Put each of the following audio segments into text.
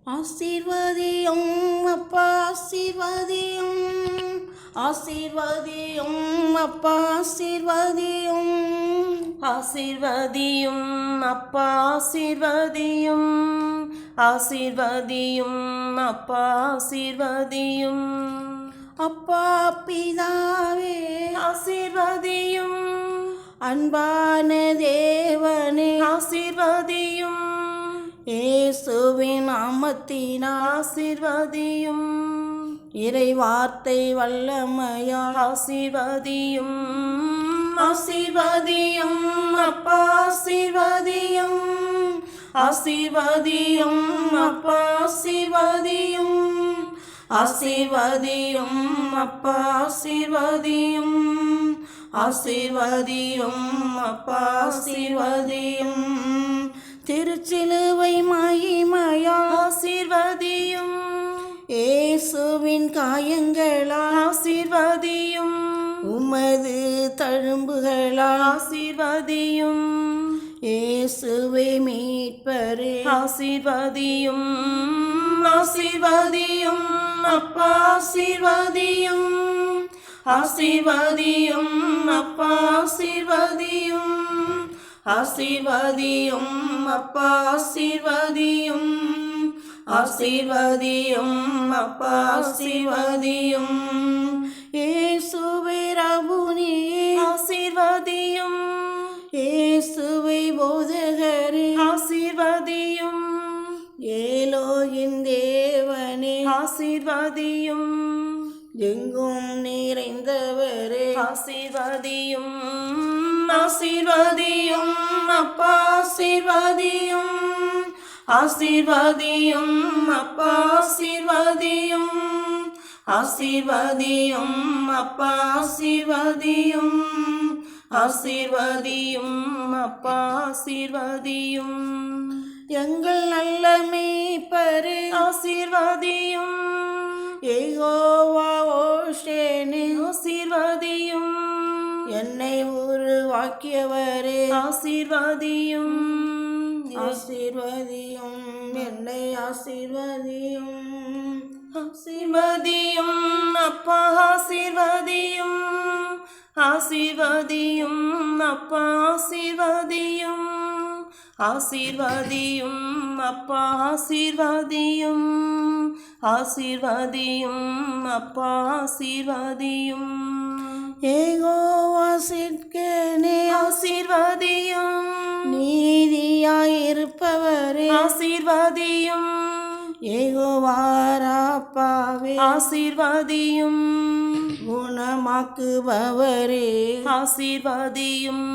ஆசீர்வதியும் அப்பா ஆசீர்வதியும், ஆசீர்வதியும் அப்பா ஆசீர்வதியும், ஆசீர்வதியும் அப்பா ஆசீர்வதியும், ஆசீர்வதியும் அப்பா ஆசீர்வதியும், அப்பா பிதாவே ஆசீர்வதியும், அன்பான தேவனே ஆசீர்வதியும், இயேசுவின் நாமத்தினால் ஆசீர்வதியும், இறை வார்த்தை வல்லமையால் ஆசீர்வதியும், ஆசீர்வதியும் அப்பா ஆசீர்வதியும், ஆசீர்வதியும் அப்பா ஆசீர்வதியும், ஆசீர்வதியும் அப்பா ஆசீர்வதியும், ஆசீர்வதியும் அப்பா ஆசீர்வதியும், திருச்சிலுவை மகிமையால் ஆசீர்வதியும், இயேசுவின் காயங்களால் ஆசீர்வதியும், உமது தழும்புகளால் ஆசீர்வதியும், இயேசுவே மீட்பரே ஆசீர்வதியும், ஆசீர்வதியும் அப்பா ஆசீர்வதியும், ஆசீர்வதியும் அப்பா ஆசீர்வதியும், ஆசீர்வதியும் அப்பா ஆசீர்வதியும், ஆசீர்வதியும் அப்பா ஆசீர்வதியும், இயேசுவே ரபுனியே ஆசீர்வதியும், இயேசுவே போதகரே ஆசீர்வதியும், ஏலோகின் தேவனே ஆசீர்வதியும், எங்கும் நிறைந்தவரே ஆசீர்வதியும், ஆசீர்வதியும் அப்பா ஆசீர்வதியும், ஆசீர்வதியும் அப்பா ஆசீர்வதியும், ஆசீர்வதியும் அப்பா ஆசீர்வதியும், ஆசீர்வதியும் அப்பா ஆசீர்வதியும், எங்கள் நல்ல மேய்ப்பரே ஆசீர்வதியும், யெகோவா ஓஷேனே ஆசீர்வதியும், என்னை உருவாக்கியவரே ஆசீர்வதியும், ஆசீர்வதியும் என்னை ஆசீர்வதியும், ஆசீர்வதியும் அப்பா ஆசீர்வதியும், ஆசீர்வதியும் அப்பா ஆசீர்வதியும், ஆசீர்வதியும் அப்பா ஆசீர்வதியும், ஆசீர்வதியும் அப்பா ஆசீர்வதியும், யெகோவா சிட்கனே ஆசீர்வதியும், நீதியாயிருப்பவரே ஆசீர்வதியும், யெகோவா ராப்பாவே ஆசீர்வதியும், குணமாக்குபவரே ஆசீர்வதியும்,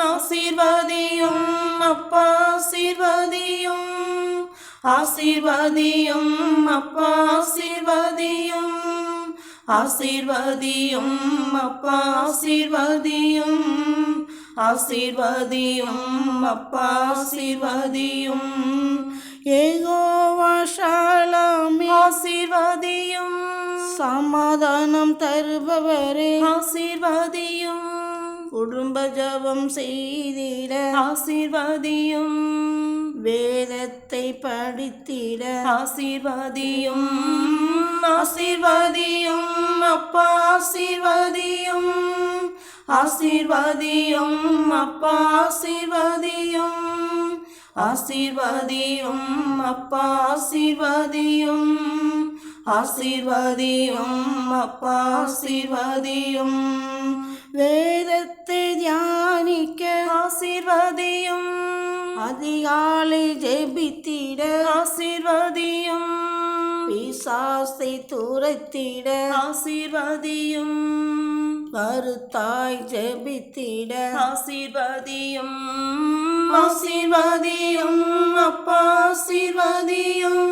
ஆசீர்வதியும் அப்பா ஆசீர்வதியும், ஆசீர்வதியும் அப்பா ஆசீர்வதியும், ஆசீர்வதியும் அப்பா ஆசீர்வதியும், ஆசீர்வதியும் அப்பா ஆசீர்வதியும், யெகோவா ஷாலோமே ஆசீர்வதியும், சமாதானம் தருபவரே ஆசீர்வதியும், குடும்ப ஜெபம் செய்திட ஆசீர்வதியும், வேதத்தை படித்திட ஆசீர்வதியும், ஆசீர்வதியும் அப்பா ஆசீர்வதியும், ஆசீர்வதியும் அப்பா ஆசீர்வதியும், ஆசீர்வதியும் அப்பா ஆசீர்வதியும், ஆசீர்வதியும் அப்பா ஆசீர்வதியும், வேதத்தை தியானிக்க ஆசீர்வதியும், அதிகாலை ஜெபித்திட ஆசீர்வதியும், பிசாசை துரத்திட ஆசீர்வதியும், கருத்தாய் ஜெபித்திட ஆசீர்வதியும், ஆசீர்வதியும் அப்பா ஆசீர்வதியும்,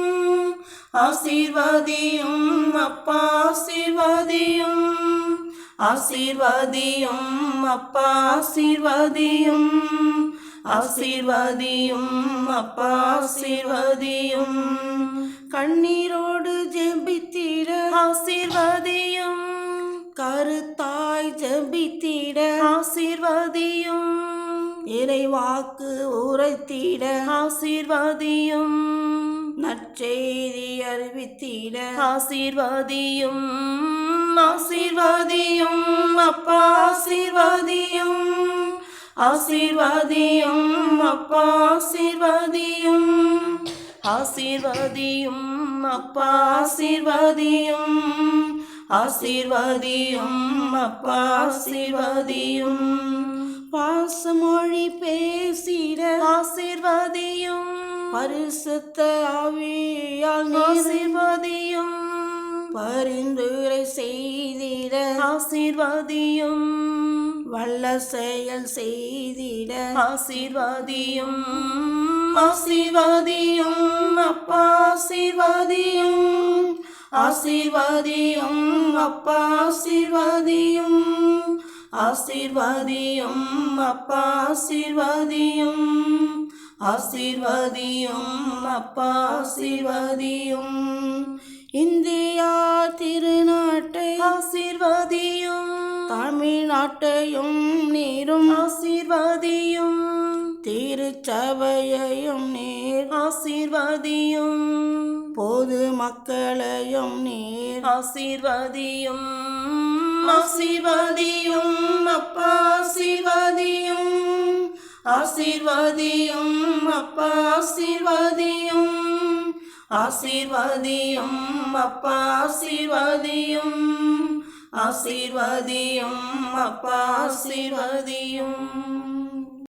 ஆசீர்வதியும் அப்பா ஆசீர்வதியும், ஆசீர்வதியும் அப்பா ஆசீர்வதியும், ஆசீர்வதியும் அப்பா ஆசீர்வதியும், கண்ணீரோடு ஜெபித்திட ஆசீர்வதியும், கருத்தாய் ஜெபித்திட ஆசீர்வதியும், இறைவாக்கு உரைத்திட ஆசீர்வதியும், நற்க நற்செய்தி அறிவித்திட ஆசீர்வதியும் ஆசீர்வதியும் அப்பா ஆசீர்வதியும் ஆசீர்வதியும் அப்பா ஆசீர்வதியும் ஆசீர்வதியும் அப்பா ஆசீர்வதியும் ஆசீர்வதியும் அப்பா ஆசீர்வதியும் பாசமொழி பேசிட ஆசீர்வதியும் பரிசுத்த ஆவியால் நீர் ஆசீர்வதியும் பரிந்துரை செய்திட ஆசீர்வதியும் வல்ல செயல் செய்திட ஆசீர்வதியும் ஆசீர்வதியும் அப்பா ஆசீர்வதியும் ஆசீர்வதியும் அப்பா ஆசீர்வதியும் ஆசீர்வதியும் அப்பா ஆசீர்வதியும் ஆசீர்வதியும் அப்பா ஆசீர்வதியும் இந்தியா திருநாட்டை ஆசீர்வதியும் தமிழ்நாட்டையும் நீரும் ஆசீர்வதியும் திருச்சபையையும் நீர் ஆசீர்வதியும் பொது மக்களையும் நீர் ஆசீர்வதியும் ஆசீர்வதியும் அப்பா ஆசீர்வதியும் ஆசீர்வதியும் அப்பா ஆசீர்வதியும் ஆசீர்வதியும் அப்பா ஆசீர்வதியும் ஆசீர்வதியும் அப்பா ஆசீர்வதியும்